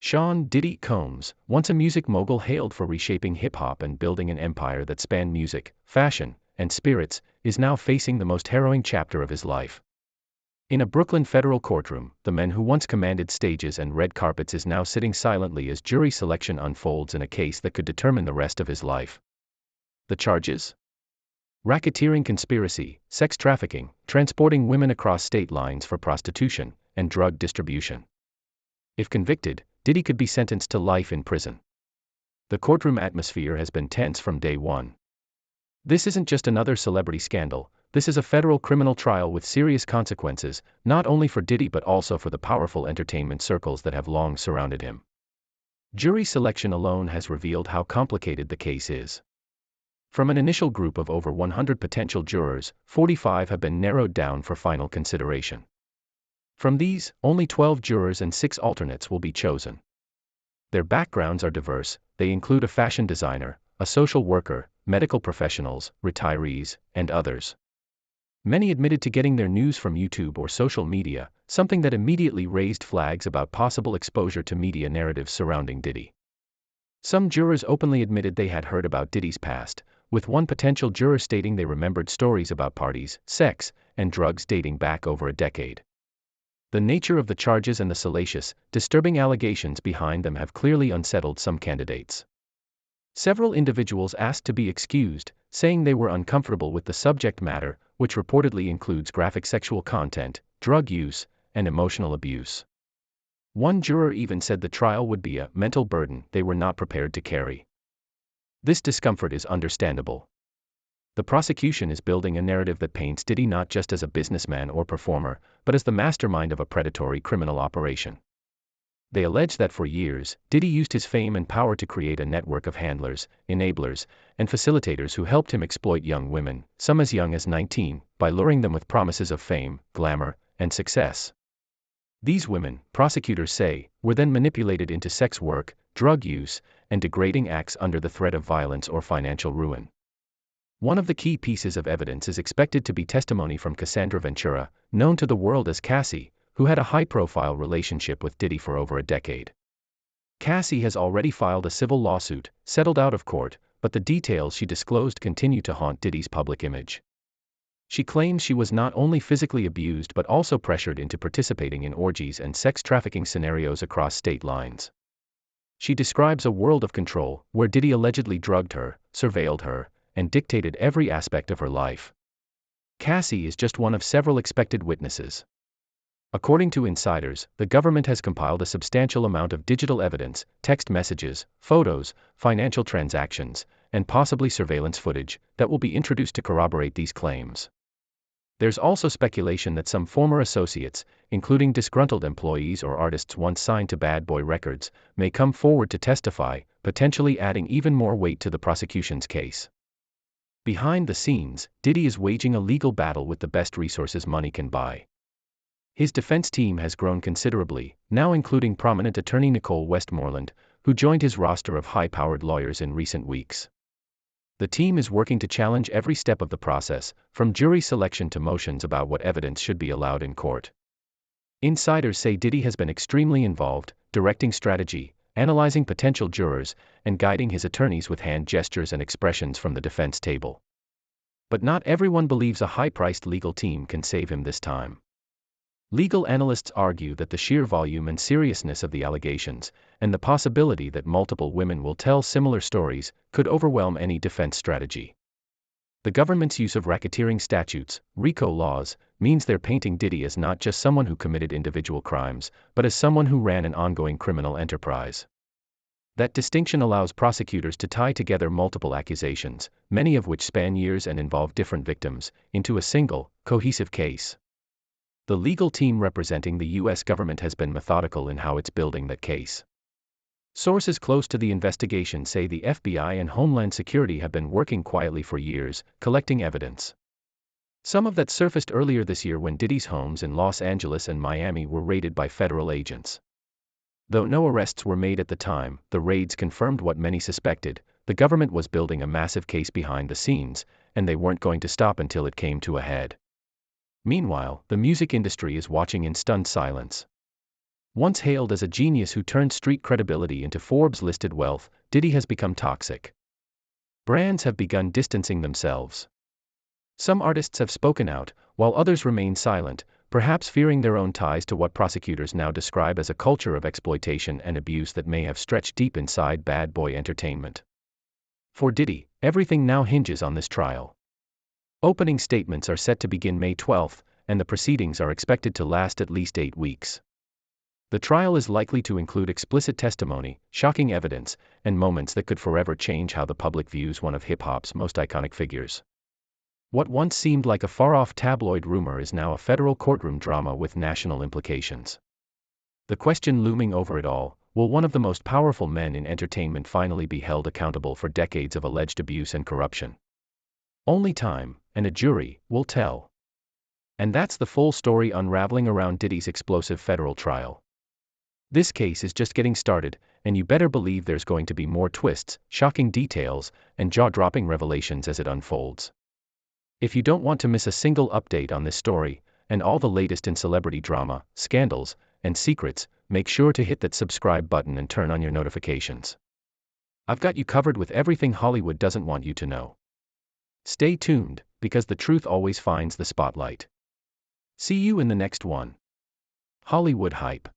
Sean "Diddy" Combs, once a music mogul hailed for reshaping hip-hop and building an empire that spanned music, fashion, and spirits, is now facing the most harrowing chapter of his life. In a Brooklyn federal courtroom, the man who once commanded stages and red carpets is now sitting silently as jury selection unfolds in a case that could determine the rest of his life. The charges? Racketeering conspiracy, sex trafficking, transporting women across state lines for prostitution, and drug distribution. If convicted, Diddy could be sentenced to life in prison. The courtroom atmosphere has been tense from day one. This isn't just another celebrity scandal, this is a federal criminal trial with serious consequences, not only for Diddy but also for the powerful entertainment circles that have long surrounded him. Jury selection alone has revealed how complicated the case is. From an initial group of over 100 potential jurors, 45 have been narrowed down for final consideration. From these, only 12 jurors and 6 alternates will be chosen. Their backgrounds are diverse, they include a fashion designer, a social worker, medical professionals, retirees, and others. Many admitted to getting their news from YouTube or social media, something that immediately raised flags about possible exposure to media narratives surrounding Diddy. Some jurors openly admitted they had heard about Diddy's past, with one potential juror stating they remembered stories about parties, sex, and drugs dating back over a decade. The nature of the charges and the salacious, disturbing allegations behind them have clearly unsettled some candidates. Several individuals asked to be excused, saying they were uncomfortable with the subject matter, which reportedly includes graphic sexual content, drug use, and emotional abuse. One juror even said the trial would be a mental burden they were not prepared to carry. This discomfort is understandable. The prosecution is building a narrative that paints Diddy not just as a businessman or performer, but as the mastermind of a predatory criminal operation. They allege that for years, Diddy used his fame and power to create a network of handlers, enablers, and facilitators who helped him exploit young women, some as young as 19, by luring them with promises of fame, glamour, and success. These women, prosecutors say, were then manipulated into sex work, drug use, and degrading acts under the threat of violence or financial ruin. One of the key pieces of evidence is expected to be testimony from Cassandra Ventura, known to the world as Cassie, who had a high-profile relationship with Diddy for over a decade. Cassie has already filed a civil lawsuit, settled out of court, but the details she disclosed continue to haunt Diddy's public image. She claims she was not only physically abused but also pressured into participating in orgies and sex trafficking scenarios across state lines. She describes a world of control, where Diddy allegedly drugged her, surveilled her, and dictated every aspect of her life. Cassie is just one of several expected witnesses. According to insiders, the government has compiled a substantial amount of digital evidence, text messages, photos, financial transactions, and possibly surveillance footage, that will be introduced to corroborate these claims. There's also speculation that some former associates, including disgruntled employees or artists once signed to Bad Boy Records, may come forward to testify, potentially adding even more weight to the prosecution's case. Behind the scenes, Diddy is waging a legal battle with the best resources money can buy. His defense team has grown considerably, now including prominent attorney Nicole Westmoreland, who joined his roster of high-powered lawyers in recent weeks. The team is working to challenge every step of the process, from jury selection to motions about what evidence should be allowed in court. Insiders say Diddy has been extremely involved, directing strategy, analyzing potential jurors, and guiding his attorneys with hand gestures and expressions from the defense table. But not everyone believes a high-priced legal team can save him this time. Legal analysts argue that the sheer volume and seriousness of the allegations, and the possibility that multiple women will tell similar stories, could overwhelm any defense strategy. The government's use of racketeering statutes, RICO laws, means they're painting Diddy as not just someone who committed individual crimes, but as someone who ran an ongoing criminal enterprise. That distinction allows prosecutors to tie together multiple accusations, many of which span years and involve different victims, into a single, cohesive case. The legal team representing the U.S. government has been methodical in how it's building that case. Sources close to the investigation say the FBI and Homeland Security have been working quietly for years, collecting evidence. Some of that surfaced earlier this year when Diddy's homes in Los Angeles and Miami were raided by federal agents. Though no arrests were made at the time, the raids confirmed what many suspected: the government was building a massive case behind the scenes, and they weren't going to stop until it came to a head. Meanwhile, the music industry is watching in stunned silence. Once hailed as a genius who turned street credibility into Forbes-listed wealth, Diddy has become toxic. Brands have begun distancing themselves. Some artists have spoken out, while others remain silent, perhaps fearing their own ties to what prosecutors now describe as a culture of exploitation and abuse that may have stretched deep inside bad boy entertainment. For Diddy, everything now hinges on this trial. Opening statements are set to begin May 12, and the proceedings are expected to last at least 8 weeks. The trial is likely to include explicit testimony, shocking evidence, and moments that could forever change how the public views one of hip-hop's most iconic figures. What once seemed like a far-off tabloid rumor is now a federal courtroom drama with national implications. The question looming over it all, will one of the most powerful men in entertainment finally be held accountable for decades of alleged abuse and corruption? Only time, and a jury, will tell. And that's the full story unraveling around Diddy's explosive federal trial. This case is just getting started, and you better believe there's going to be more twists, shocking details, and jaw-dropping revelations as it unfolds. If you don't want to miss a single update on this story, and all the latest in celebrity drama, scandals, and secrets, make sure to hit that subscribe button and turn on your notifications. I've got you covered with everything Hollywood doesn't want you to know. Stay tuned, because the truth always finds the spotlight. See you in the next one. Hollywood Hype.